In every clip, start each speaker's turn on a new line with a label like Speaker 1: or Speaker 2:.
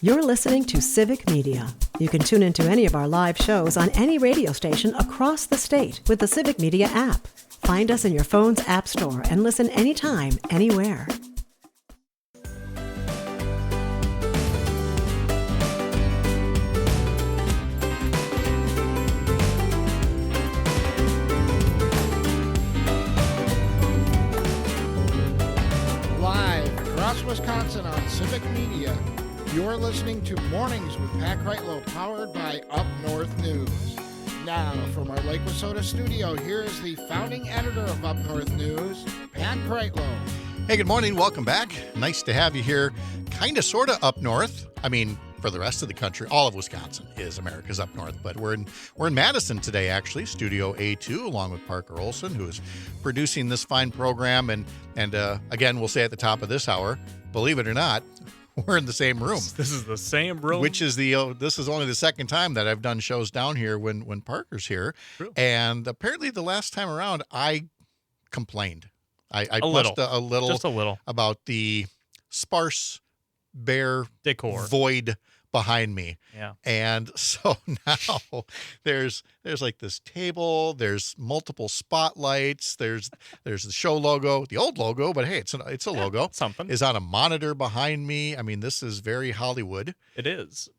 Speaker 1: You're listening to Civic Media. You can tune into any of our live shows on any radio station across the state with the Civic Media app. Find us in your phone's app store and listen anytime, anywhere.
Speaker 2: Live across Wisconsin on Civic Media, you're listening to Mornings with Pat Kreitlow, powered by Up North News. Now, from our Lake Wissota studio, here is the founding editor of Up North News, Pat Kreitlow.
Speaker 3: Hey, good morning. Welcome back. Nice to have you here. Kind of, sort of up north. I mean, for the rest of the country, all of Wisconsin is America's up north, but we're in Madison today, actually, Studio A2, along with Parker Olson, who is producing this fine program. And again, we'll say at the top of this hour, believe it or not, we're in the same room.
Speaker 4: This is the same room.
Speaker 3: Which is this is only the second time that I've done shows down here when Parker's here.
Speaker 4: True.
Speaker 3: And apparently the last time around, I complained. I
Speaker 4: a little.
Speaker 3: Just a little about the sparse, bare
Speaker 4: decor
Speaker 3: void behind me.
Speaker 4: Yeah.
Speaker 3: And so now there's like this table, there's multiple spotlights, there's the show logo, the old logo, but hey, it's a logo.
Speaker 4: Something
Speaker 3: is on a monitor behind me. I mean, this is very Hollywood.
Speaker 4: It is.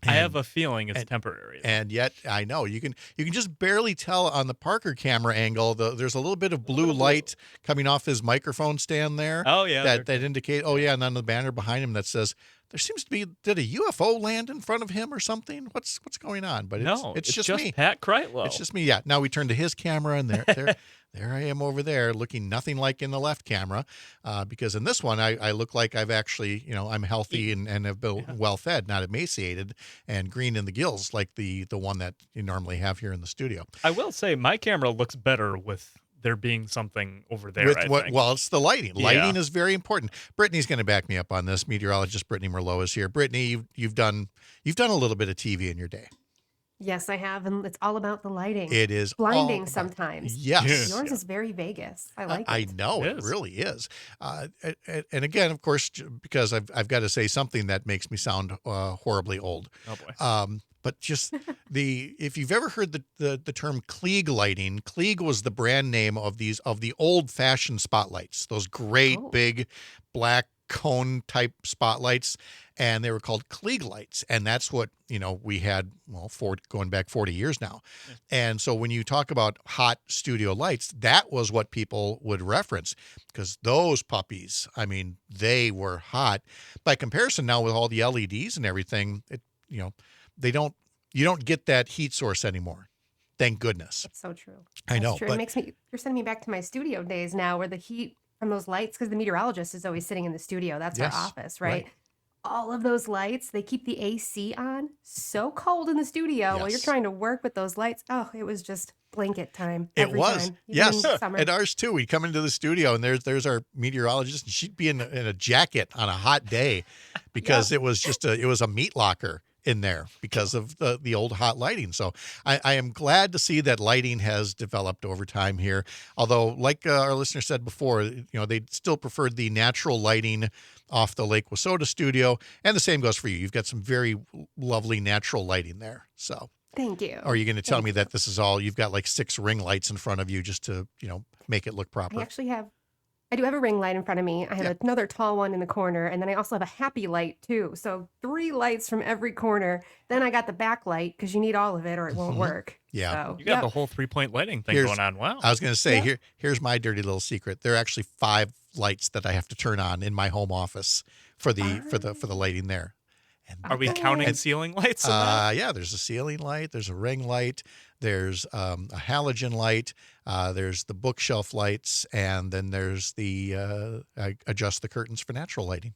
Speaker 4: I have a feeling it's temporary.
Speaker 3: And yet, I know you can just barely tell on the Parker camera angle. There's a little bit of blue light coming off his microphone stand there.
Speaker 4: Oh yeah,
Speaker 3: that indicate. Oh yeah, and then the banner behind him that says there seems to be, did a UFO land in front of him or something? What's going on? But it's just me.
Speaker 4: Pat Kreitlow.
Speaker 3: It's just me. Yeah. Now we turn to his camera, and there I am over there, looking nothing like in the left camera, because in this one I look like I've actually, I'm healthy and have been well fed, not emaciated and green in the gills like the one that you normally have here in the studio.
Speaker 4: I will say my camera looks better with there being something over there.
Speaker 3: Well, it's the lighting.
Speaker 4: Yeah.
Speaker 3: Lighting is very important. Brittany's going to back me up on this. Meteorologist Brittany Merlot is here. Brittany, you've done a little bit of TV in your day.
Speaker 5: Yes, I have, and it's all about the lighting.
Speaker 3: It is
Speaker 5: blinding sometimes.
Speaker 3: Yes.
Speaker 5: Yours is very Vegas. I like it.
Speaker 3: I know it really is. And again, of course, because I've got to say something that makes me sound horribly old.
Speaker 4: Oh boy.
Speaker 3: But just if you've ever heard the term Klieg lighting, Klieg was the brand name of the old fashioned spotlights, those great big black cone type spotlights, and they were called Klieg lights. And that's what, we had, going back 40 years now. And so when you talk about hot studio lights, that was what people would reference, because those puppies, I mean, they were hot. By comparison now with all the LEDs and everything, you don't get that heat source anymore. Thank goodness.
Speaker 5: That's so true.
Speaker 3: I know.
Speaker 5: True. But you're sending me back to my studio days now, where the heat from those lights, because the meteorologist is always sitting in the studio. That's our office, right? All of those lights, they keep the AC on. So cold in the studio while you're trying to work with those lights. Oh, it was just blanket time. Every time,
Speaker 3: yes.
Speaker 5: Summer.
Speaker 3: And ours too. We'd come into the studio, and there's our meteorologist, and she'd be in a jacket on a hot day because it was just it was a meat locker in there because of the old hot lighting. So I am glad to see that lighting has developed over time here. Although, like our listener said before, they still preferred the natural lighting off the Lake Wissota studio. And the same goes for you. You've got some very lovely natural lighting there. So
Speaker 5: thank you.
Speaker 3: Or are you going to tell me that this is all, you've got like 6 ring lights in front of you just to, make it look proper?
Speaker 5: I do have a ring light in front of me. I have another tall one in the corner, and then I also have a happy light too. So 3 lights from every corner. Then I got the backlight, because you need all of it or it won't work.
Speaker 3: Yeah.
Speaker 5: So,
Speaker 4: you got the whole 3-point lighting thing going on. Wow.
Speaker 3: I was going to say, here's my dirty little secret. There are actually 5 lights that I have to turn on in my home office for the lighting there. And
Speaker 4: are we counting ceiling lights?
Speaker 3: Yeah, there's a ceiling light, there's a ring light, there's a halogen light, there's the bookshelf lights, and then there's the I adjust the curtains for natural lighting.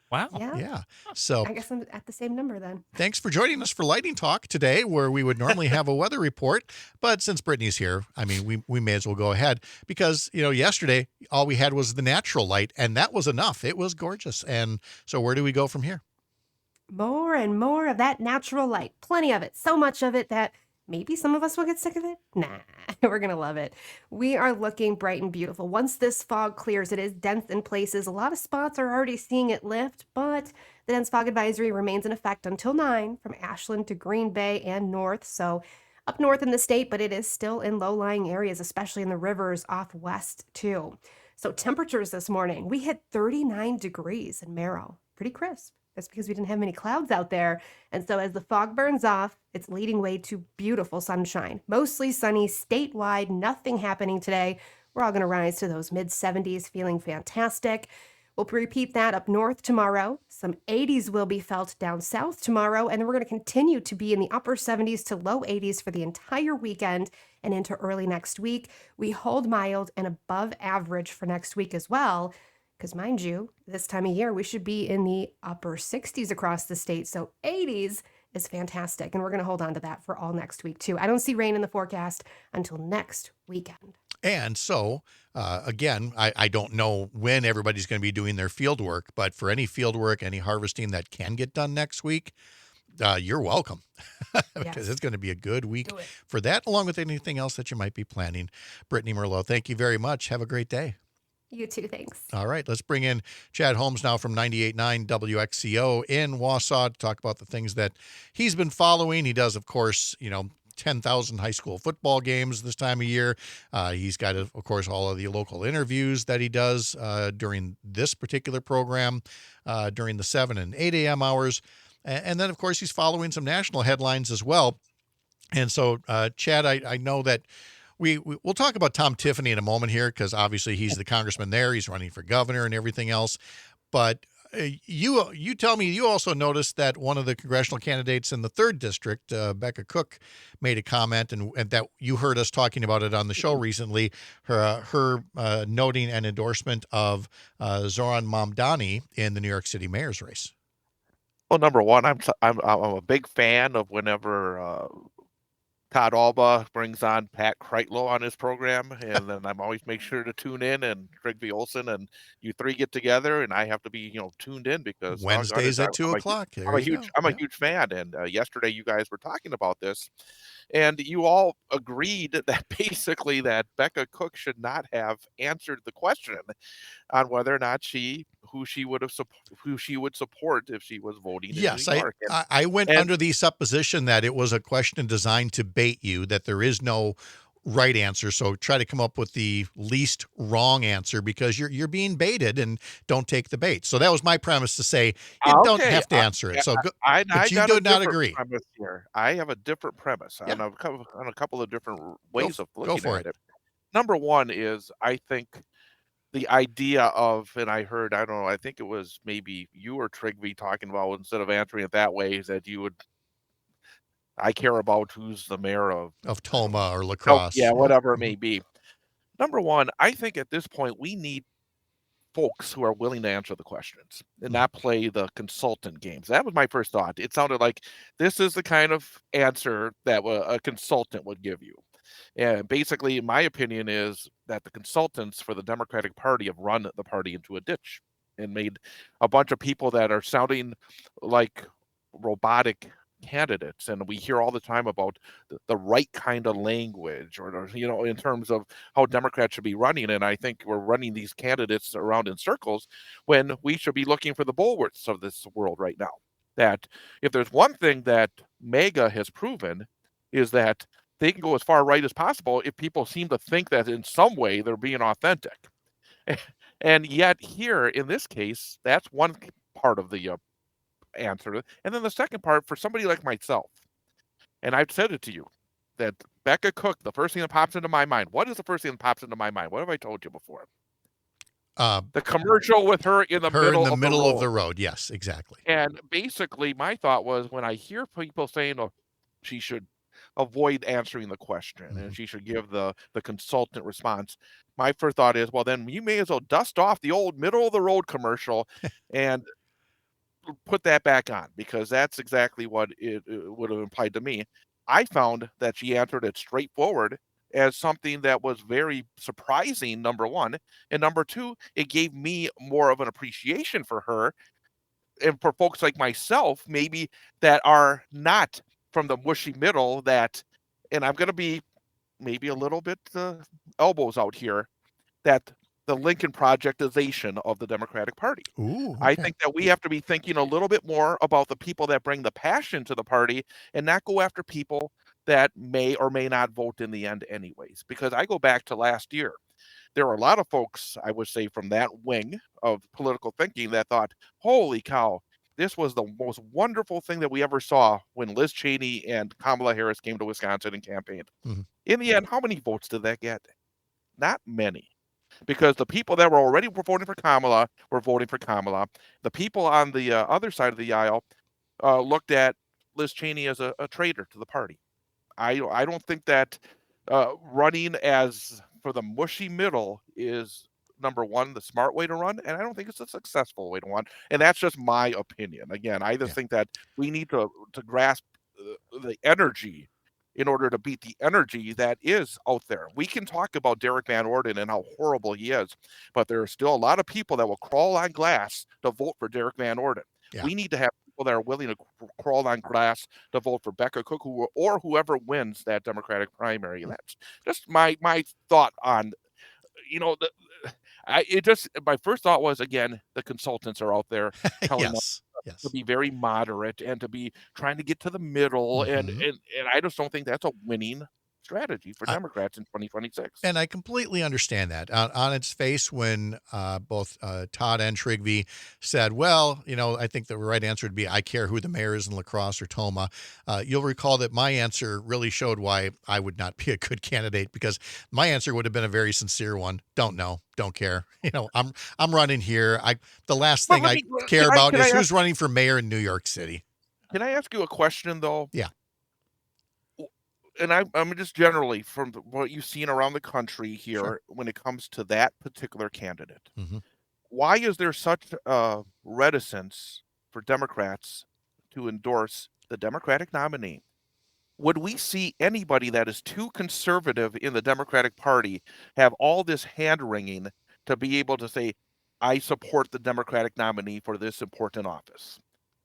Speaker 4: Wow.
Speaker 3: Yeah. So
Speaker 5: I guess I'm at the same number then.
Speaker 3: Thanks for joining us for Lighting Talk today, where we would normally have a weather report. But since Brittany's here, I mean, we may as well go ahead, because, yesterday all we had was the natural light, and that was enough. It was gorgeous. And so where do we go from here?
Speaker 5: More and more of that natural light. Plenty of it. So much of it that maybe some of us will get sick of it. Nah, we're going to love it. We are looking bright and beautiful. Once this fog clears, it is dense in places. A lot of spots are already seeing it lift, but The dense fog advisory remains in effect until 9 from Ashland to Green Bay and north. So up north in the state, but it is still in low-lying areas, especially in the rivers off west too. So temperatures this morning, we hit 39 degrees in Merrill. Pretty crisp. That's because we didn't have many clouds out there. And so as the fog burns off, it's leading way to beautiful sunshine. Mostly sunny statewide, nothing happening today. We're all going to rise to those mid 70s, feeling fantastic. We'll repeat that up north tomorrow. Some 80s will be felt down south tomorrow, and then we're going to continue to be in the upper 70s to low 80s for the entire weekend and into early next week. We hold mild and above average for next week as well, because mind you, this time of year we should be in the upper 60s across the state, so 80s is fantastic, and we're going to hold on to that for all next week too. I don't see rain in the forecast until next weekend.
Speaker 3: And so, again, I don't know when everybody's going to be doing their field work, but for any field work, any harvesting that can get done next week, you're welcome because it's going to be a good week for that, along with anything else that you might be planning. Brittany Merlot, thank you very much. Have a great day.
Speaker 5: You too, thanks.
Speaker 3: All right, let's bring in Chad Holmes now from 98.9 WXCO in Wausau to talk about the things that he's been following. He does, of course, 10,000 high school football games this time of year. He's got, of course, all of the local interviews that he does during this particular program, during the 7 and 8 a.m. hours. And then, of course, he's following some national headlines as well. And so, Chad, I know that we'll talk about Tom Tiffany in a moment here because obviously he's the congressman there. He's running for governor and everything else. But you tell me you also noticed that one of the congressional candidates in the 3rd district, Becca Cook, made a comment and that you heard us talking about it on the show recently, her noting an endorsement of Zoran Mamdani in the New York City mayor's race.
Speaker 6: Well, number one, I'm a big fan of whenever Todd Alba brings on Pat Kreitlow on his program, and then I'm always make sure to tune in, and Craig V. Olson and you three get together, and I have to be tuned in because
Speaker 3: Wednesdays at 2 o'clock.
Speaker 6: I'm a huge fan, and yesterday you guys were talking about this, and you all agreed that basically that Becca Cook should not have answered the question on whether or not who she would support if she was voting.
Speaker 3: Yes,
Speaker 6: in New York.
Speaker 3: I went under the supposition that it was a question designed to bait you, that there is no right answer. So try to come up with the least wrong answer because you're being baited and don't take the bait. So that was my premise to say you don't have to answer it. So but you do not agree.
Speaker 6: Here. I have a different premise on a couple of different ways of looking at it. Number one is I think the idea of, and I heard, I don't know, I think it was maybe you or Trigby talking about, instead of answering it that way, is that you would, I care about who's the mayor of
Speaker 3: Toma or La Crosse.
Speaker 6: Yeah, whatever it may be. Number one, I think at this point we need folks who are willing to answer the questions and not play the consultant games. That was my first thought. It sounded like this is the kind of answer that a consultant would give you. And basically, my opinion is that the consultants for the Democratic Party have run the party into a ditch and made a bunch of people that are sounding like robotic candidates. And we hear all the time about the right kind of language or in terms of how Democrats should be running. And I think we're running these candidates around in circles when we should be looking for the bulwarks of this world right now. That if there's one thing that MAGA has proven is that they can go as far right as possible if people seem to think that in some way they're being authentic. And yet here, in this case, that's one part of the answer. And then the second part, for somebody like myself, and I've said it to you, that Becca Cook, the first thing that pops into my mind, what is the first thing that pops into my mind? What have I told you before? The commercial with her in the middle
Speaker 3: of the road. Yes, exactly.
Speaker 6: And basically, my thought was when I hear people saying, "Oh, she should avoid answering the question and she should give the consultant response," my first thought is, well, then you may as well dust off the old middle of the road commercial and put that back on, because that's exactly what it would have implied to me. I found that she answered it straightforward as something that was very surprising, number one. And number two, it gave me more of an appreciation for her and for folks like myself, maybe that are not from the mushy middle, that, and I'm going to be maybe a little bit elbows out here, that the Lincoln projectization of the Democratic Party.
Speaker 3: Ooh,
Speaker 6: I
Speaker 3: okay.
Speaker 6: think that we have to be thinking a little bit more about the people that bring the passion to the party and not go after people that may or may not vote in the end anyways. Because I go back to last year. There were a lot of folks, I would say, from that wing of political thinking that thought, holy cow, this was the most wonderful thing that we ever saw when Liz Cheney and Kamala Harris came to Wisconsin and campaigned.
Speaker 3: Mhm.
Speaker 6: In the end, how many votes did that get? Not many. Because the people that were already voting for Kamala were voting for Kamala. The people on the other side of the aisle looked at Liz Cheney as a traitor to the party. I don't think that running as for the mushy middle is, number one, the smart way to run, and I don't think it's a successful way to run. And that's just my opinion. Again, I just
Speaker 3: Yeah.
Speaker 6: think that we need to grasp the energy in order to beat the energy that is out there. We can talk about Derek Van Orden and how horrible he is, but there are still a lot of people that will crawl on glass to vote for Derek Van Orden.
Speaker 3: Yeah.
Speaker 6: We need to have people that are willing to crawl on glass to vote for Becca Cook or whoever wins that Democratic primary. That's just my thought on, my first thought was, again, the consultants are out there telling us
Speaker 3: Yes.
Speaker 6: to be very moderate and to be trying to get to the middle. And I just don't think that's a winning strategy for Democrats in 2026.
Speaker 3: And I completely understand that. On its face, when both Todd and Trigby said, well, I think the right answer would be, I care who the mayor is in La Crosse or Toma. You'll recall that my answer really showed why I would not be a good candidate, because my answer would have been a very sincere one. Don't know, don't care. I'm running here. The last thing I care about is who's running for mayor in New York City.
Speaker 6: Can I ask you a question, though?
Speaker 3: Yeah.
Speaker 6: And I'm just generally from what you've seen around the country here when it comes to that particular candidate.
Speaker 3: Mm-hmm.
Speaker 6: Why is there such reticence for Democrats to endorse the Democratic nominee? Would we see anybody that is too conservative in the Democratic Party have all this hand-wringing to be able to say, I support the Democratic nominee for this important office?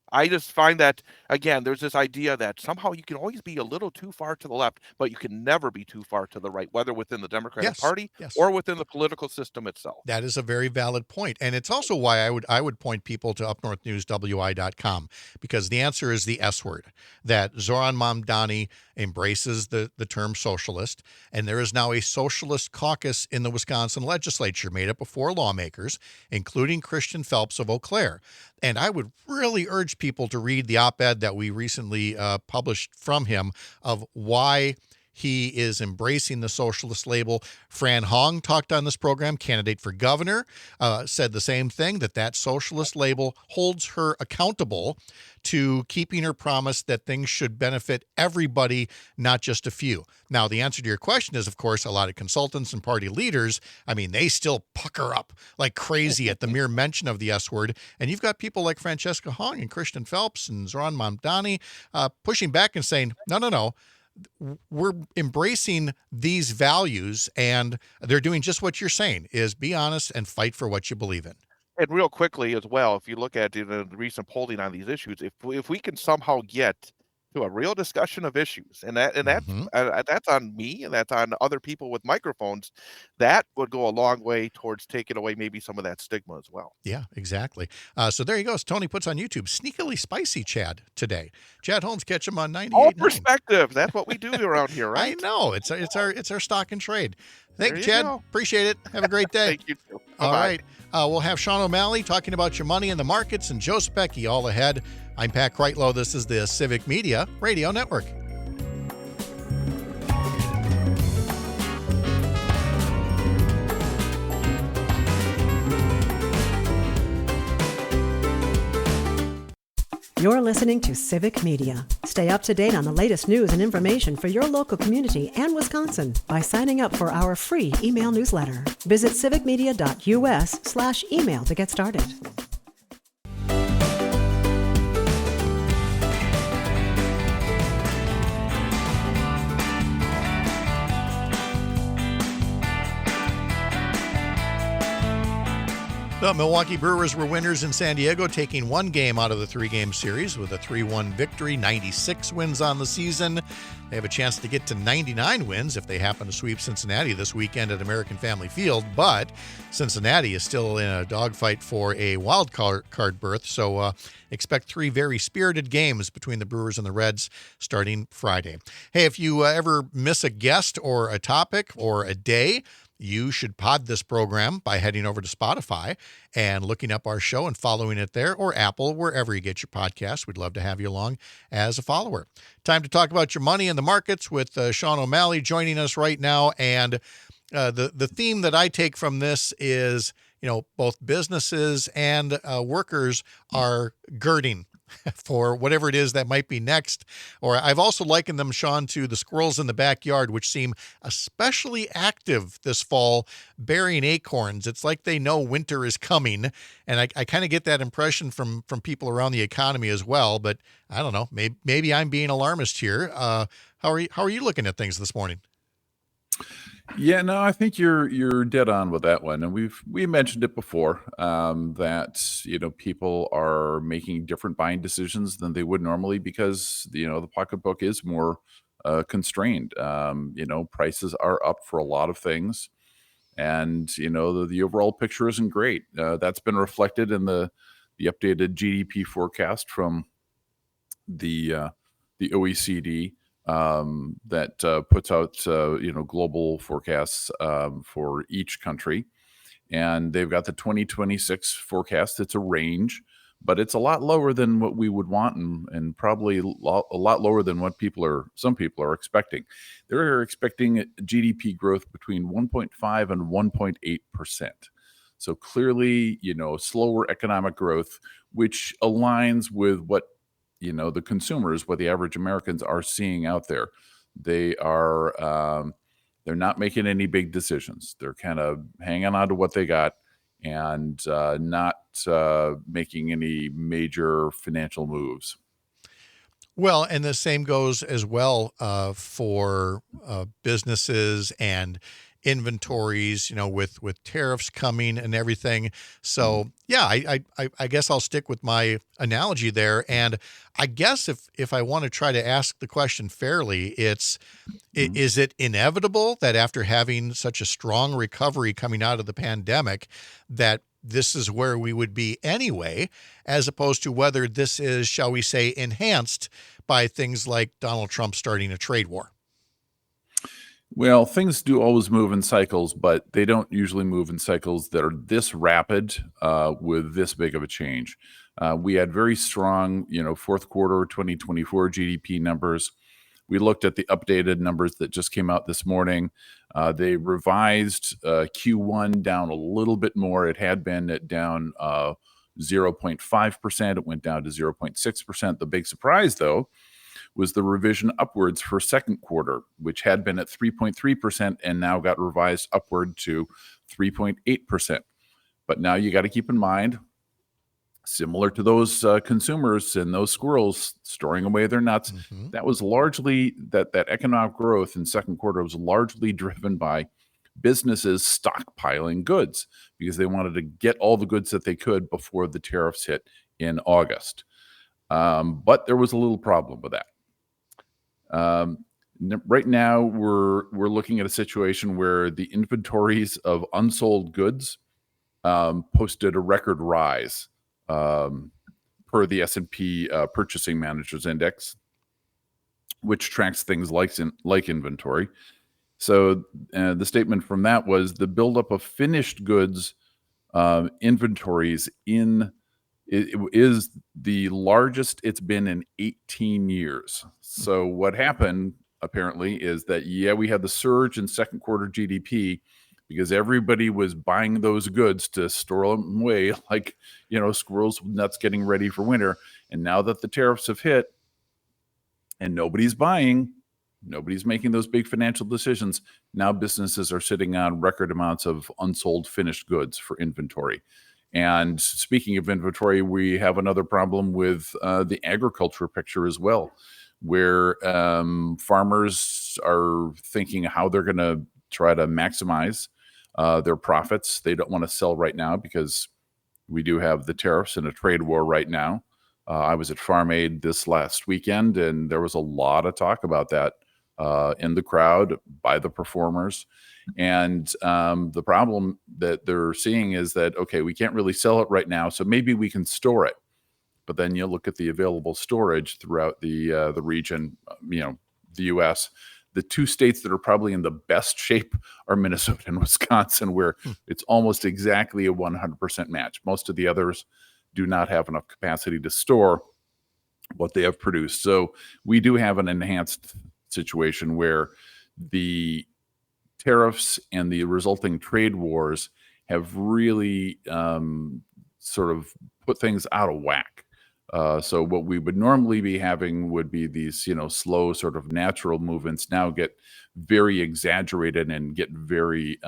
Speaker 6: I just find that, again, there's this idea that somehow you can always be a little too far to the left, but you can never be too far to the right, whether within the Democratic Party or within the political system itself.
Speaker 3: That is a very valid point. And it's also why I would point people to upnorthnewswi.com, because the answer is the S word, that Zoran Mamdani embraces the term socialist. And there is now a socialist caucus in the Wisconsin legislature made up of 4 lawmakers, including Christian Phelps of Eau Claire. And I would really urge people to read the op-ed that we recently published from him of why he is embracing the socialist label. Fran Hong talked on this program, candidate for governor, said the same thing, that socialist label holds her accountable to keeping her promise that things should benefit everybody, not just a few. Now, the answer to your question is, of course, a lot of consultants and party leaders, they still pucker up like crazy at the mere mention of the S word. And you've got people like Francesca Hong and Christian Phelps and Zoran Mamdani pushing back and saying, no. We're embracing these values, and they're doing just what you're saying, is be honest and fight for what you believe in.
Speaker 6: And real quickly as well, if you look at the recent polling on these issues, if we can somehow get to a real discussion of issues, and that's on me, and that's on other people with microphones, that would go a long way towards taking away maybe some of that stigma as well.
Speaker 3: Yeah, exactly. So there you go. Tony puts on YouTube, sneakily spicy Chad today. Chad Holmes, catch him on 98.9.
Speaker 6: All perspective. That's what we do around here, right?
Speaker 3: I know. It's our stock and trade. Thank you,
Speaker 6: you
Speaker 3: Chad.
Speaker 6: go.
Speaker 3: Appreciate it. Have a great day.
Speaker 6: Thank you too.
Speaker 3: All
Speaker 6: Bye-bye.
Speaker 3: right. We'll have Sean O'Malley talking about your money in the markets and Joe Specchi all ahead. I'm Pat Kreitlow. This is the Civic Media Radio Network.
Speaker 1: You're listening to Civic Media. Stay up to date on the latest news and information for your local community and Wisconsin by signing up for our free email newsletter. Visit civicmedia.us/email to get started.
Speaker 3: The Milwaukee Brewers were winners in San Diego, taking one game out of the 3-game series with a 3-1 victory, 96 wins on the season. They have a chance to get to 99 wins if they happen to sweep Cincinnati this weekend at American Family Field, but Cincinnati is still in a dogfight for a wild card berth, so expect 3 very spirited games between the Brewers and the Reds starting Friday. Hey, if you ever miss a guest or a topic or a day, you should pod this program by heading over to Spotify and looking up our show and following it there, or Apple, wherever you get your podcasts. We'd love to have you along as a follower. Time to talk about your money in the markets with Sean O'Malley joining us right now. And the theme that I take from this is, both businesses and workers are girding for whatever it is that might be next. Or I've also likened them, Sean, to the squirrels in the backyard, which seem especially active this fall, burying acorns. It's like they know winter is coming. And I kind of get that impression from people around the economy as well. But I don't know, maybe I'm being alarmist here. How are you looking at things this morning?
Speaker 7: Yeah, no, I think you're dead on with that one, and we mentioned it before, that people are making different buying decisions than they would normally because the pocketbook is more constrained. Prices are up for a lot of things, and the overall picture isn't great. That's been reflected in the updated GDP forecast from the OECD. That puts out global forecasts for each country, and they've got the 2026 forecast. It's a range, but it's a lot lower than what we would want, and probably a lot lower than what some people are expecting. They're expecting GDP growth between 1.5 and 1.8%. So clearly, slower economic growth, which aligns with what the consumers, what the average Americans are seeing out there. They're not making any big decisions. They're kind of hanging on to what they got and not making any major financial moves.
Speaker 3: Well, and the same goes as well for businesses and inventories, with tariffs coming and everything. So yeah, I guess I'll stick with my analogy there. And I guess if I want to try to ask the question fairly, is it inevitable that after having such a strong recovery coming out of the pandemic, that this is where we would be anyway, as opposed to whether this is, shall we say, enhanced by things like Donald Trump starting a trade war?
Speaker 7: Well, things do always move in cycles, but they don't usually move in cycles that are this rapid with this big of a change. We had very strong, fourth quarter 2024 GDP numbers. We looked at the updated numbers that just came out this morning. They revised Q1 down a little bit more. It had been down 0.5%. It went down to 0.6%. The big surprise, though, was the revision upwards for second quarter, which had been at 3.3% and now got revised upward to 3.8%. But now you got to keep in mind, similar to those consumers and those squirrels storing away their nuts, that was largely that economic growth in second quarter was largely driven by businesses stockpiling goods because they wanted to get all the goods that they could before the tariffs hit in August. But there was a little problem with that. Right now, we're looking at a situation where the inventories of unsold goods posted a record rise per the S&P Purchasing Managers Index, which tracks things like inventory. So the statement from that was the buildup of finished goods inventories it is the largest it's been in 18 years. So what happened apparently is that, we had the surge in second quarter GDP because everybody was buying those goods to store them away like, squirrels with nuts getting ready for winter. And now that the tariffs have hit and nobody's buying, nobody's making those big financial decisions, now businesses are sitting on record amounts of unsold finished goods for inventory. And speaking of inventory, we have another problem with the agriculture picture as well, where farmers are thinking how they're going to try to maximize their profits. They don't want to sell right now because We do have the tariffs and a trade war right now. I was at Farm Aid this last weekend, and there was a lot of talk about that in the crowd by the performers. And the problem that they're seeing is that, okay, we can't really sell it right now, so maybe we can store it. But then you look at the available storage throughout the region, the U.S., the two states that are probably in the best shape are Minnesota and Wisconsin, where it's almost exactly a 100% match. Most of the others do not have enough capacity to store what they have produced. So we do have an enhanced situation where the tariffs and the resulting trade wars have really sort of put things out of whack. So what we would normally be having would be these, slow sort of natural movements now get very exaggerated and get very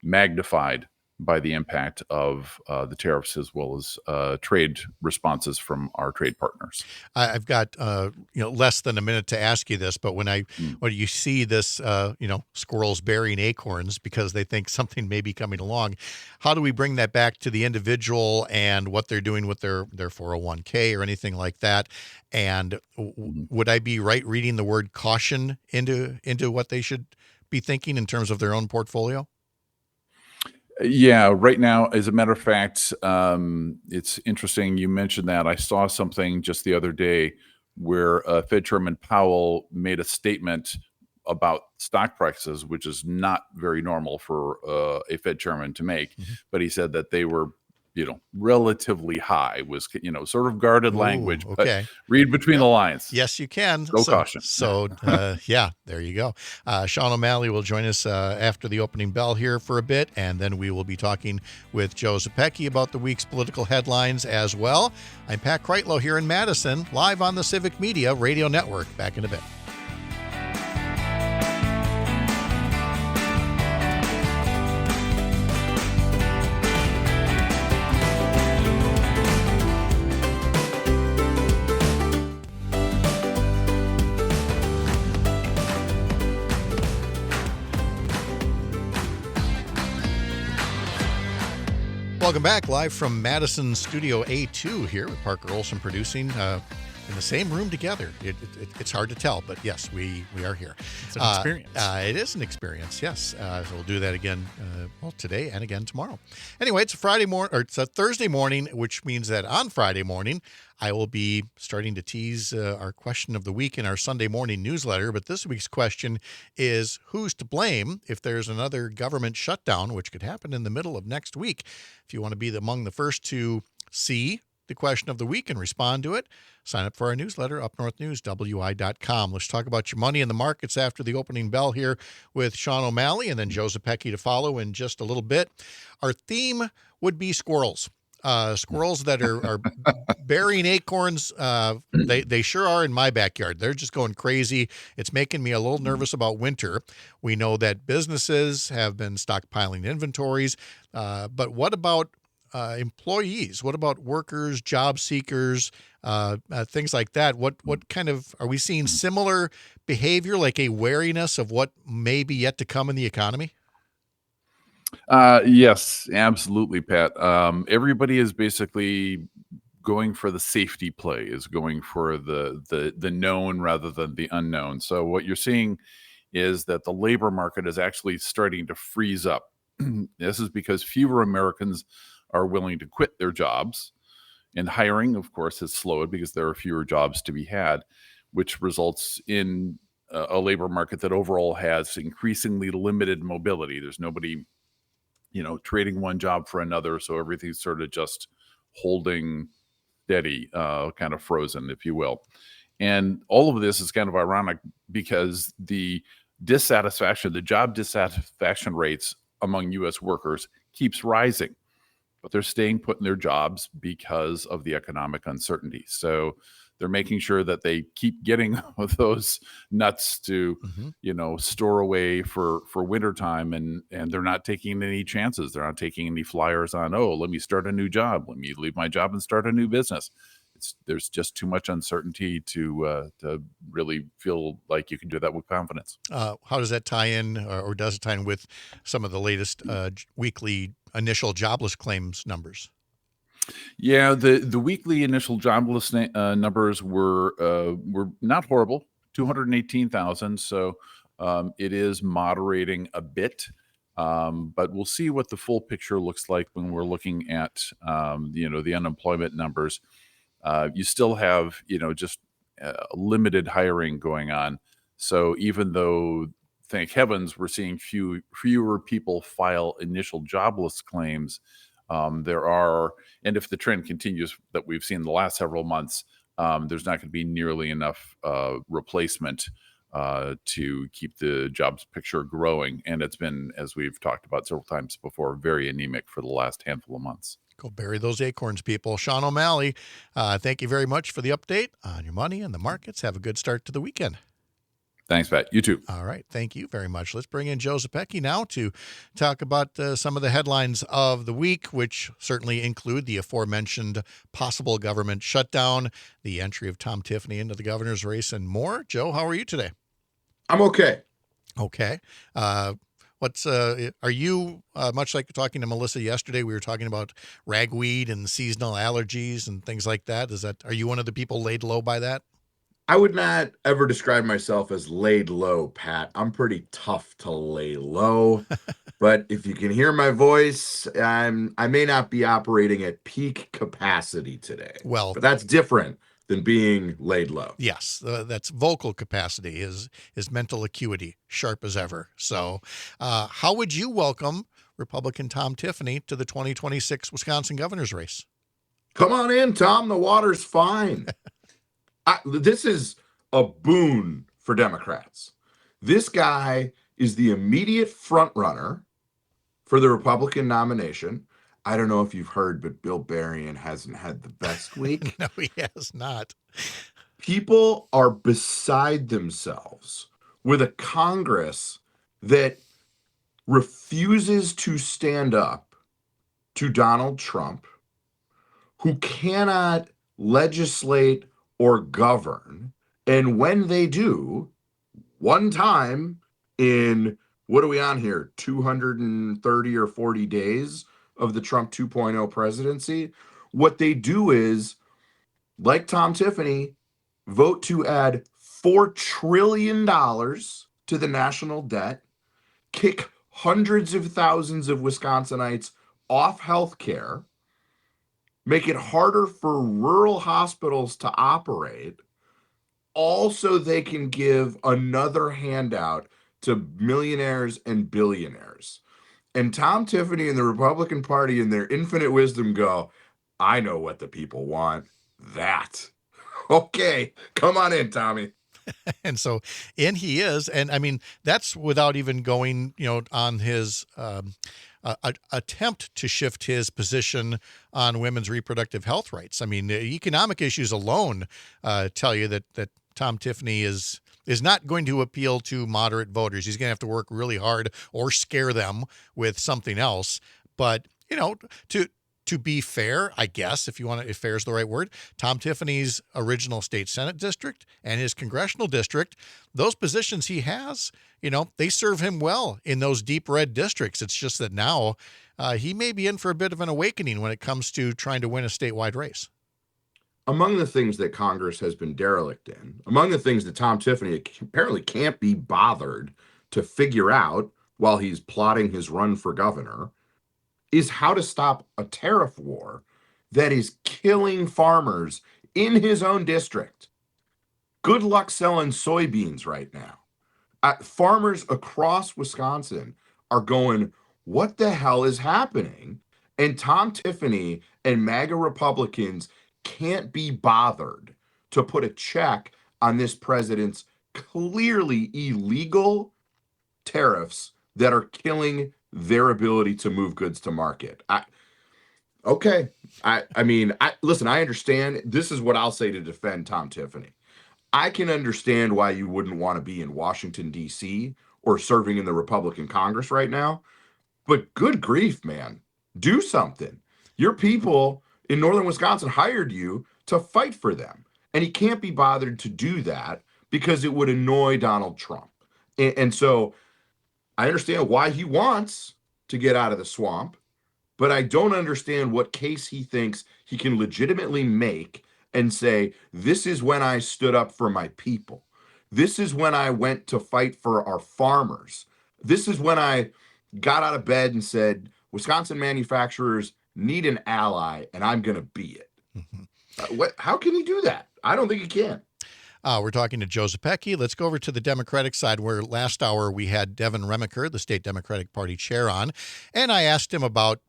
Speaker 7: magnified by the impact of the tariffs as well as trade responses from our trade partners.
Speaker 3: I've got less than a minute to ask you this, but when you see this, squirrels burying acorns because they think something may be coming along, how do we bring that back to the individual and what they're doing with their 401k or anything like that? And would I be right reading the word caution into what they should be thinking in terms of their own portfolio?
Speaker 7: Yeah, right now, as a matter of fact, it's interesting you mentioned that. I saw something just the other day where Fed Chairman Powell made a statement about stock prices, which is not very normal for a Fed chairman to make. But he said that they were, relatively high, was, sort of guarded language.
Speaker 3: Okay.
Speaker 7: But read between the lines.
Speaker 3: Yes, you can.
Speaker 7: Caution.
Speaker 3: So, yeah, there you go. Sean O'Malley will join us after the opening bell here for a bit, and then we will be talking with Joe Zepecki about the week's political headlines as well. I'm Pat Kreitlow here in Madison, live on the Civic Media Radio Network. Back in a bit. Welcome back, live from Madison Studio A2 here with Parker Olson producing in the same room together. It's hard to tell, but yes, we are here.
Speaker 4: It's an experience.
Speaker 3: It is an experience, yes. So we'll do that again, today and again tomorrow. Anyway, it's a Thursday morning, which means that on Friday morning, I will be starting to tease our question of the week in our Sunday morning newsletter. But this week's question is, who's to blame if there's another government shutdown, which could happen in the middle of next week? If you want to be among the first to see the question of the week and respond to it, sign up for our newsletter, upnorthnewswi.com. Let's talk about your money in the markets after the opening bell here with Sean O'Malley and then Joe Zepecki to follow in just a little bit. Our theme would be squirrels. Squirrels that are burying acorns. They sure are in my backyard. They're just going crazy. It's making me a little nervous about winter. We know that businesses have been stockpiling inventories, but what about employees? What about workers, job seekers, things like that? What kind of, are we seeing similar behavior, like a wariness of what may be yet to come in the economy?
Speaker 7: Yes, absolutely, Pat. Everybody is basically going for the safety play, is going for the known rather than the unknown. So what you're seeing is that the labor market is actually starting to freeze up. This is because fewer Americans are willing to quit their jobs, and hiring, of course, has slowed because there are fewer jobs to be had, which results in a labor market that overall has increasingly limited mobility. There's nobody trading one job for another. So everything's sort of just holding steady, kind of frozen, if you will. And all of this is kind of ironic because the job dissatisfaction rates among U.S. workers keeps rising, but they're staying put in their jobs because of the economic uncertainty. So they're making sure that they keep getting those nuts to, store away for wintertime, and they're not taking any chances. They're not taking any flyers on, let me start a new job. Let me leave my job and start a new business. There's just too much uncertainty to really feel like you can do that with confidence.
Speaker 3: How does that tie in, or does it tie in with some of the latest weekly initial jobless claims numbers?
Speaker 7: Yeah, the weekly initial jobless numbers were not horrible, 218,000. So it is moderating a bit, but we'll see what the full picture looks like when we're looking at the unemployment numbers. You still have just limited hiring going on. So even though, thank heavens, we're seeing fewer people file initial jobless claims, there are, and if the trend continues that we've seen the last several months, there's not going to be nearly enough replacement to keep the jobs picture growing. And it's been, as we've talked about several times before, very anemic for the last handful of months.
Speaker 3: Go bury those acorns, people. Sean O'Malley, thank you very much for the update on your money and the markets. Have a good start to the weekend.
Speaker 7: Thanks, Pat. You too.
Speaker 3: All right. Thank you very much. Let's bring in Joe Zepecki now to talk about some of the headlines of the week, which certainly include the aforementioned possible government shutdown, the entry of Tom Tiffany into the governor's race, and more. Joe, how are you today?
Speaker 8: I'm okay.
Speaker 3: Okay. Are you, much like talking to Melissa yesterday, we were talking about ragweed and seasonal allergies and things like that. Are you one of the people laid low by that?
Speaker 8: I would not ever describe myself as laid low, Pat. I'm pretty tough to lay low. But if you can hear my voice, I may not be operating at peak capacity today.
Speaker 3: Well,
Speaker 8: but that's different than being laid low.
Speaker 3: Yes, that's vocal capacity, his mental acuity, sharp as ever. So how would you welcome Republican Tom Tiffany to the 2026 Wisconsin governor's race?
Speaker 8: Come on in, Tom. The water's fine. This is a boon for Democrats. This guy is the immediate front runner for the Republican nomination. I don't know if you've heard, but Bill Berrien hasn't had the best week.
Speaker 3: No, he has not.
Speaker 8: People are beside themselves with a Congress that refuses to stand up to Donald Trump, who cannot legislate or govern. And when they do, one time in, what are we on here, 230 or 40 days of the Trump 2.0 presidency, what they do is, like Tom Tiffany, vote to add $4 trillion to the national debt, kick hundreds of thousands of Wisconsinites off health care, make it harder for rural hospitals to operate, all so they can give another handout to millionaires and billionaires. And Tom Tiffany and the Republican Party, in their infinite wisdom, go, I know what the people want. That. Okay, come on in, Tommy.
Speaker 3: And so in he is. And I mean, that's without even going, on his attempt to shift his position on women's reproductive health rights. I mean, the economic issues alone tell you that Tom Tiffany is not going to appeal to moderate voters. He's going to have to work really hard or scare them with something else. But, to be fair, I guess, if fair is the right word, Tom Tiffany's original state Senate district and his congressional district, those positions he has, they serve him well in those deep red districts. It's just that now he may be in for a bit of an awakening when it comes to trying to win a statewide race.
Speaker 8: Among the things that Congress has been derelict in, among the things that Tom Tiffany apparently can't be bothered to figure out while he's plotting his run for governor, is how to stop a tariff war that is killing farmers in his own district. Good luck selling soybeans right now. Farmers across Wisconsin are going, what the hell is happening? And Tom Tiffany and MAGA Republicans can't be bothered to put a check on this president's clearly illegal tariffs that are killing their ability to move goods to market. Listen, I understand. This is what I'll say to defend Tom Tiffany. I can understand why you wouldn't want to be in Washington, D.C. or serving in the Republican Congress right now. But good grief, man, do something. Your people in northern Wisconsin hired you to fight for them. And he can't be bothered to do that because it would annoy Donald Trump. And so I understand why he wants to get out of the swamp. but I don't understand what case he thinks he can legitimately make and say, this is when I stood up for my people. This is when I went to fight for our farmers. This is when I got out of bed and said, Wisconsin manufacturers need an ally, and I'm going to be it. How can he do that? I don't think he can.
Speaker 3: We're talking to Joe Zepecki. Let's go over to the Democratic side, where last hour we had Devin Remaker, the state Democratic Party chair, on. And I asked him about,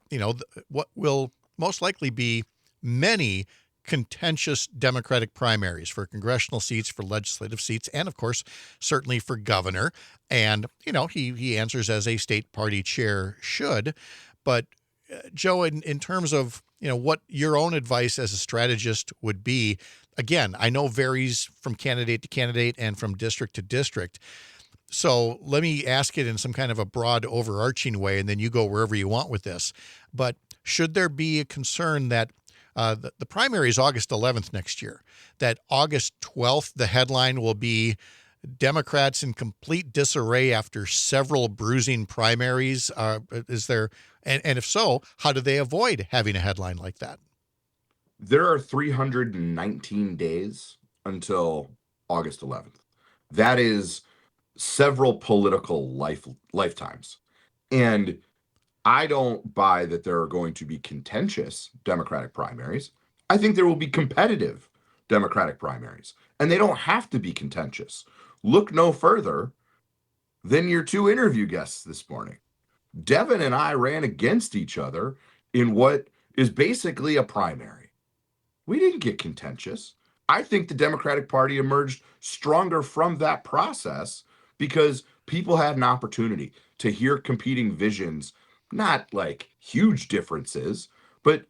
Speaker 3: what will most likely be many contentious Democratic primaries for congressional seats, for legislative seats, and of course, certainly for governor. And, he answers as a state party chair should. But Joe, in terms of, what your own advice as a strategist would be, again, I know varies from candidate to candidate and from district to district. So let me ask it in some kind of a broad overarching way, and then you go wherever you want with this. But should there be a concern that the primary is August 11th next year, that August 12th, the headline will be Democrats in complete disarray after several bruising primaries? Is there, and if so, how do they avoid having a headline like that?
Speaker 8: There are 319 days until August 11th. That is several political lifetimes. And I don't buy that there are going to be contentious Democratic primaries. I think there will be competitive Democratic primaries, and they don't have to be contentious. Look no further than your two interview guests this morning. Devin and I ran against each other in what is basically a primary. We didn't get contentious. I think the Democratic Party emerged stronger from that process because people had an opportunity to hear competing visions, not like huge differences, but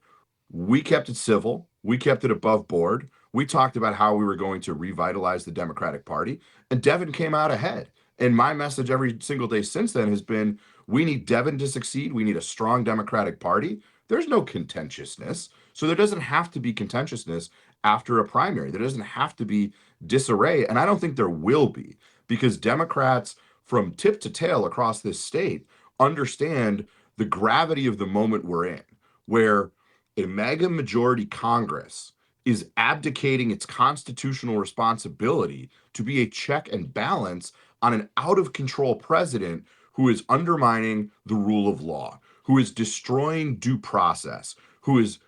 Speaker 8: we kept it civil. We kept it above board. We talked about how we were going to revitalize the Democratic Party, and Devin came out ahead. And my message every single day since then has been, we need Devin to succeed. We need a strong Democratic Party. There's no contentiousness. So there doesn't have to be contentiousness after a primary. There doesn't have to be disarray. And I don't think there will be, because Democrats from tip to tail across this state understand the gravity of the moment we're in, where a mega majority Congress is abdicating its constitutional responsibility to be a check and balance on an out-of-control president who is undermining the rule of law, who is destroying due process, who is,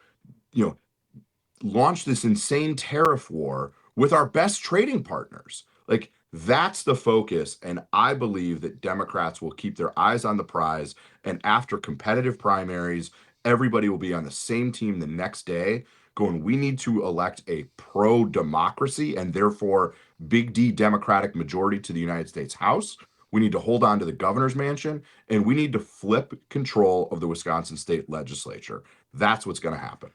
Speaker 8: launched this insane tariff war with our best trading partners. Like, that's the focus, and I believe that Democrats will keep their eyes on the prize, and after competitive primaries, everybody will be on the same team the next day, going, we need to elect a pro-democracy and therefore big D Democratic majority to the United States House. We need to hold on to the governor's mansion, and we need to flip control of the Wisconsin state legislature. That's what's going to happen.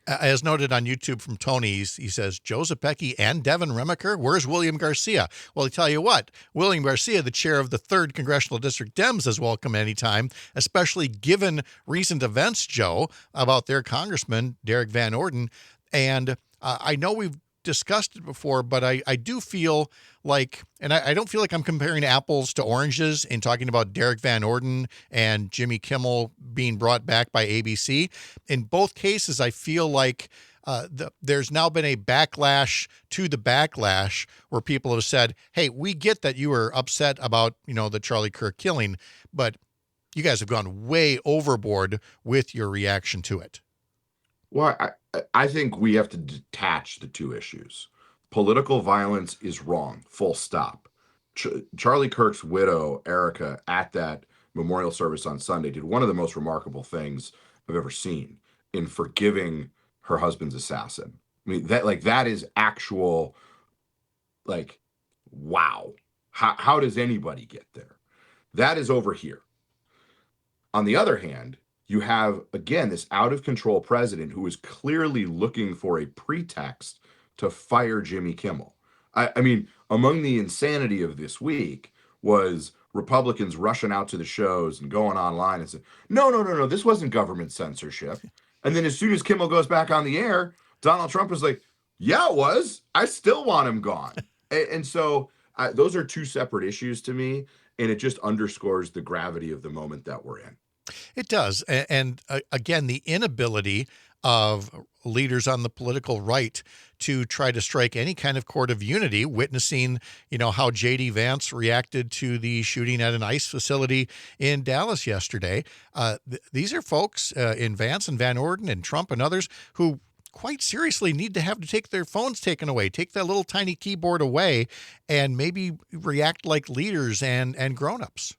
Speaker 3: As noted on YouTube from Tony, he says, Joe Zepecki and Devin Remaker, where's William Garcia? Well, I tell you what, William Garcia, the chair of the 3rd Congressional District Dems, is welcome anytime, especially given recent events, Joe, about their congressman, Derek Van Orden. And I know we've discussed it before, but I do feel like, and I don't feel like I'm comparing apples to oranges in talking about Derek Van Orden and Jimmy Kimmel being brought back by ABC. In both cases, I feel like there's now been a backlash to the backlash where people have said, hey, we get that you were upset about, the Charlie Kirk killing, but you guys have gone way overboard with your reaction to it.
Speaker 8: Well, I think we have to detach the two issues. Political violence is wrong, full stop. Charlie Kirk's widow, Erica, at that memorial service on Sunday, did one of the most remarkable things I've ever seen in forgiving her husband's assassin. I mean, that is actual, wow. How does anybody get there? That is over here. On the other hand, you have, again, this out-of-control president who is clearly looking for a pretext to fire Jimmy Kimmel. I mean, among the insanity of this week was Republicans rushing out to the shows and going online and saying, no, this wasn't government censorship. And then as soon as Kimmel goes back on the air, Donald Trump is like, yeah, it was. I still want him gone. And so those are two separate issues to me, and it just underscores the gravity of the moment that we're in.
Speaker 3: It does. And again, the inability of leaders on the political right to try to strike any kind of chord of unity, witnessing, how J.D. Vance reacted to the shooting at an ICE facility in Dallas yesterday. These are folks in Vance and Van Orden and Trump and others who quite seriously need to have to take their phones taken away, take that little tiny keyboard away, and maybe react like leaders and grown-ups.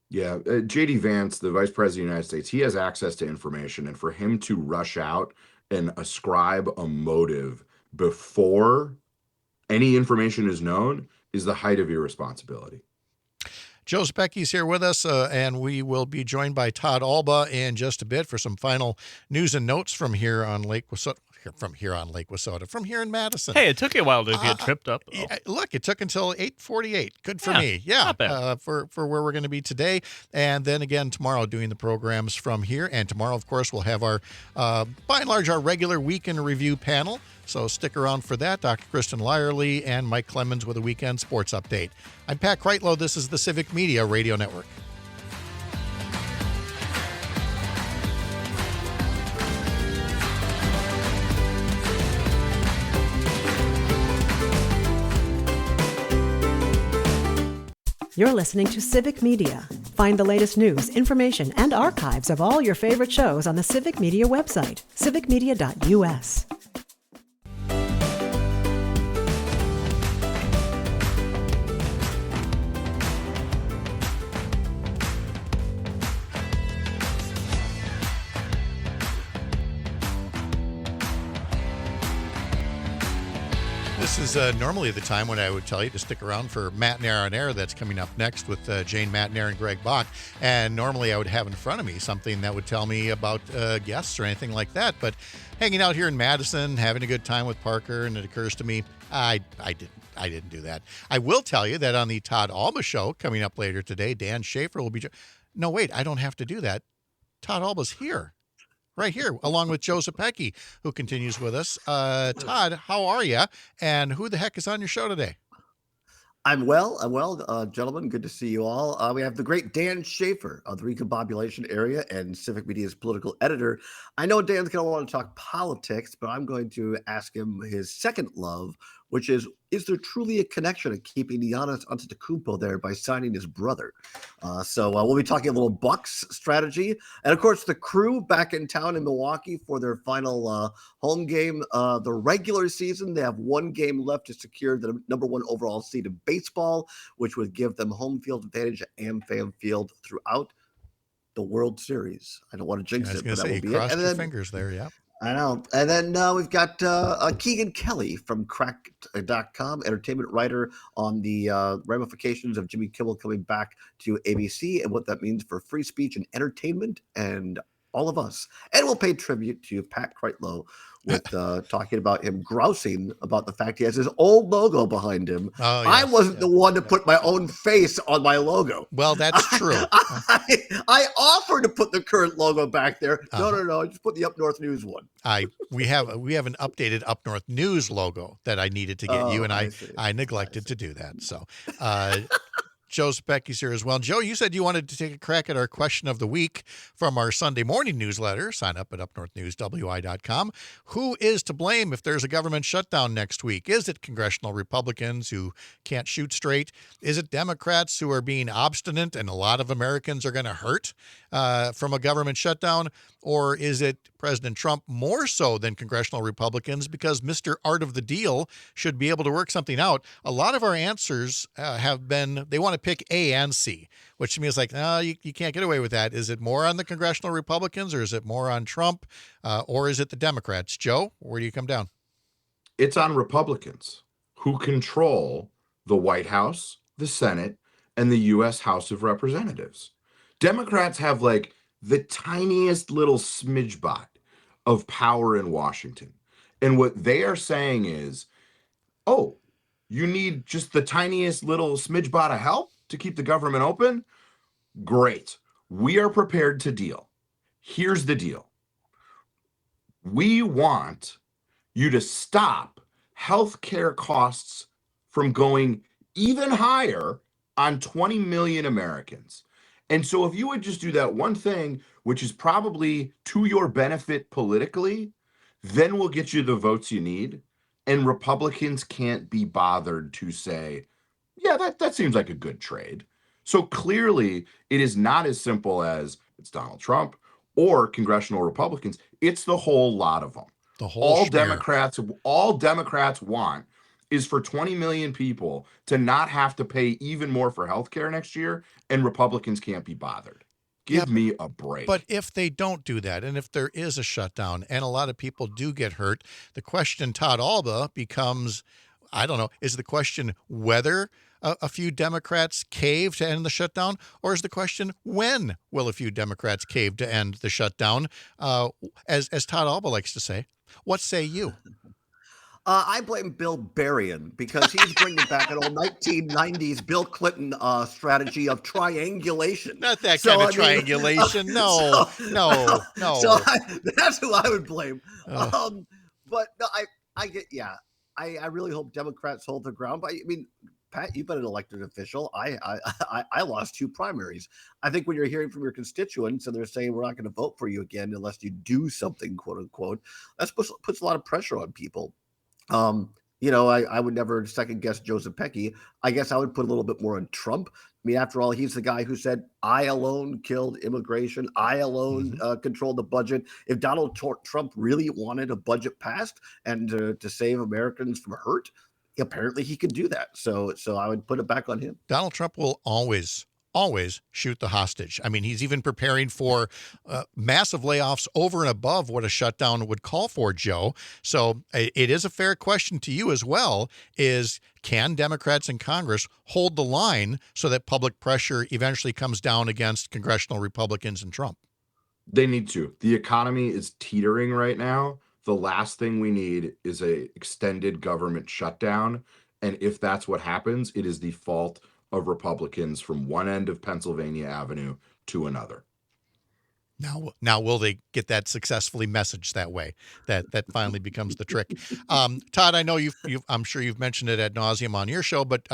Speaker 8: Yeah, J.D. Vance, the Vice President of the United States, he has access to information, and for him to rush out and ascribe a motive before any information is known is the height of irresponsibility.
Speaker 3: Joe Zbecki's here with us, and we will be joined by Todd Alba in just a bit for some final news and notes from here on Lake Wissota. From here in Madison.
Speaker 4: Hey, it took you a while to get tripped up.
Speaker 3: Look, it took until 8:48. Good for me.
Speaker 4: Yeah, not bad.
Speaker 3: For where we're going to be today, and then again tomorrow doing the programs from here. And tomorrow, of course, we'll have our, by and large, our regular weekend review panel. So stick around for that. Dr. Kristen Lyerly and Mike Clemens with a weekend sports update. I'm Pat Kreitlow. This is the Civic Media Radio Network.
Speaker 1: You're listening to Civic Media. Find the latest news, information, and archives of all your favorite shows on the Civic Media website, civicmedia.us.
Speaker 3: This is normally the time when I would tell you to stick around for Matt and Air on Air. That's coming up next with Jane Matnair and Greg Bach. And normally I would have in front of me something that would tell me about guests or anything like that. But hanging out here in Madison, having a good time with Parker, and it occurs to me, I didn't do that. I will tell you that on the Todd Alba show coming up later today, Dan Schaefer will be... No, wait, I don't have to do that. Todd Alba's here. Right here, along with Joe Zbecki, who continues with us. Todd, how are you? And who the heck is on your show today?
Speaker 9: I'm well, gentlemen. Good to see you all. We have the great Dan Schaefer of the Recombobulation Area and Civic Media's political editor. I know Dan's going to want to talk politics, but I'm going to ask him his second love, which is there truly a connection of keeping Giannis Antetokounmpo there by signing his brother? So we'll be talking a little Bucks strategy. And, of course, the Crew back in town in Milwaukee for their final home game. The regular season, they have one game left to secure the number one overall seed in baseball, which would give them home field advantage at AmFam Field throughout the World Series. I don't want to jinx it, but that will be it.
Speaker 3: And then fingers there, yeah.
Speaker 9: I know. And then we've got Keegan Kelly from Cracked.com, entertainment writer on the ramifications of Jimmy Kimmel coming back to ABC and what that means for free speech and entertainment and all of us. And we'll pay tribute to Pat Kreitlow with talking about him grousing about the fact he has his old logo behind him.
Speaker 3: Oh, yes,
Speaker 9: I wasn't the one to put my own face on my logo.
Speaker 3: Well, that's true.
Speaker 9: I offered to put the current logo back there. No, I just put the Up North News one.
Speaker 3: We have an updated Up North News logo that I needed to get you, and I neglected to do that. So Joe Zbecki's here as well. Joe, you said you wanted to take a crack at our question of the week from our Sunday morning newsletter. Sign up at upnorthnewswi.com. Who is to blame if there's a government shutdown next week? Is it congressional Republicans who can't shoot straight? Is it Democrats who are being obstinate and a lot of Americans are going to hurt from a government shutdown? Or is it President Trump more so than congressional Republicans because Mr. Art of the Deal should be able to work something out? A lot of our answers have been, they want to pick A and C, which to me is like, no, you can't get away with that. Is it more on the congressional Republicans or is it more on Trump or is it the Democrats? Joe, where do you come down?
Speaker 8: It's on Republicans who control the White House, the Senate, and the U.S. House of Representatives. Democrats have like the tiniest little smidge bot of power in Washington. And what they are saying is, oh, you need just the tiniest little smidge bot of help to keep the government open? Great. We are prepared to deal. Here's the deal. We want you to stop healthcare costs from going even higher on 20 million Americans. And so if you would just do that one thing, which is probably to your benefit politically, then we'll get you the votes you need. And Republicans can't be bothered to say, yeah, that seems like a good trade. So clearly, it is not as simple as it's Donald Trump or congressional Republicans. It's the whole lot of them.
Speaker 3: The whole
Speaker 8: all
Speaker 3: schmear.
Speaker 8: all Democrats want is for 20 million people to not have to pay even more for healthcare next year, and Republicans can't be bothered. Give me a break.
Speaker 3: But if they don't do that, and if there is a shutdown and a lot of people do get hurt, the question, Todd Alba, becomes, I don't know, is the question whether a few Democrats cave to end the shutdown, or is the question when will a few Democrats cave to end the shutdown? As Todd Alba likes to say, what say you?
Speaker 9: I blame Bill Berrien because he's bringing back an old 1990s Bill Clinton strategy of triangulation.
Speaker 3: Not that kind of triangulation. No.
Speaker 9: So that's who I would blame. But no, I get, I really hope Democrats hold their ground. But I mean, Pat, you've been an elected official. I lost 2 primaries. I think when you're hearing from your constituents and they're saying we're not going to vote for you again unless you do something, quote unquote, that puts a lot of pressure on people. I would never second guess Joseph Pecky. I guess I would put a little bit more on Trump. I mean, after all, he's the guy who said, I alone killed immigration. I alone controlled the budget. If Donald Trump really wanted a budget passed and to save Americans from hurt, apparently he could do that. So I would put it back on him.
Speaker 3: Donald Trump will always shoot the hostage. I mean, he's even preparing for massive layoffs over and above what a shutdown would call for, Joe. So it is a fair question to you as well, is can Democrats in Congress hold the line so that public pressure eventually comes down against congressional Republicans and Trump?
Speaker 8: They need to. The economy is teetering right now. The last thing we need is a extended government shutdown. And if that's what happens, it is the fault of Republicans from one end of Pennsylvania Avenue to another.
Speaker 3: Now, will they get that successfully messaged that way? That finally becomes the trick. Todd, I know I'm sure you've mentioned it ad nauseum on your show, but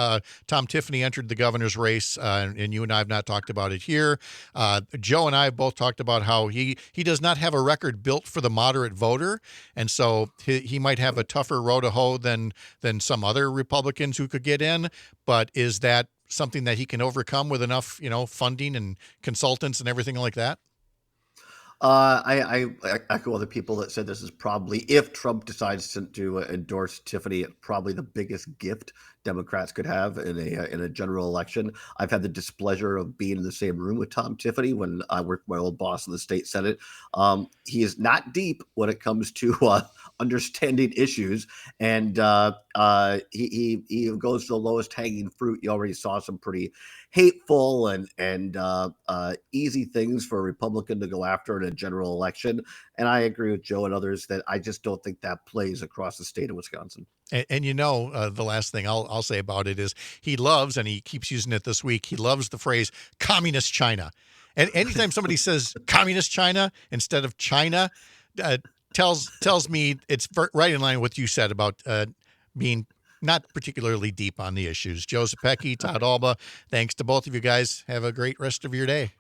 Speaker 3: Tom Tiffany entered the governor's race, and you and I have not talked about it here. Joe and I have both talked about how he does not have a record built for the moderate voter, and so he might have a tougher row to hoe than some other Republicans who could get in. But is that something that he can overcome with enough, funding and consultants and everything like that?
Speaker 9: I echo other people that said this is probably, if Trump decides to endorse Tiffany, probably the biggest gift Democrats could have in a general election. I've had the displeasure of being in the same room with Tom Tiffany when I worked with my old boss in the state Senate. He is not deep when it comes to understanding issues, and he goes to the lowest hanging fruit. You already saw some pretty hateful and easy things for a Republican to go after in a general election. And I agree with Joe and others that I just don't think that plays across the state of Wisconsin.
Speaker 3: And the last thing I'll say about it is he loves, and he keeps using it this week, he loves the phrase communist China. And anytime somebody says communist China instead of China, tells me it's right in line with what you said about being not particularly deep on the issues. Joseph Pecky, Todd Alba, thanks to both of you guys. Have a great rest of your day.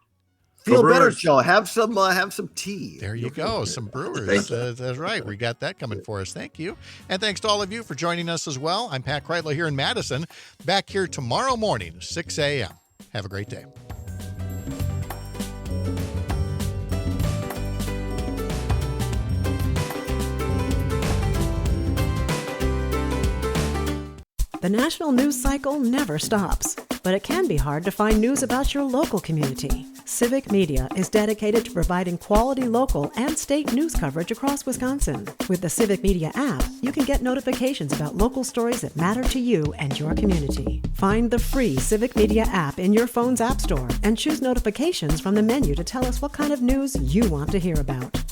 Speaker 9: Feel better, Joe. Have some tea.
Speaker 3: There you go. Some Brewers. That's right. We got that coming for us. Thank you. And thanks to all of you for joining us as well. I'm Pat Kreitler here in Madison. Back here tomorrow morning, 6 a.m. Have a great day.
Speaker 1: The national news cycle never stops, but it can be hard to find news about your local community. Civic Media is dedicated to providing quality local and state news coverage across Wisconsin. With the Civic Media app, you can get notifications about local stories that matter to you and your community. Find the free Civic Media app in your phone's app store and choose notifications from the menu to tell us what kind of news you want to hear about.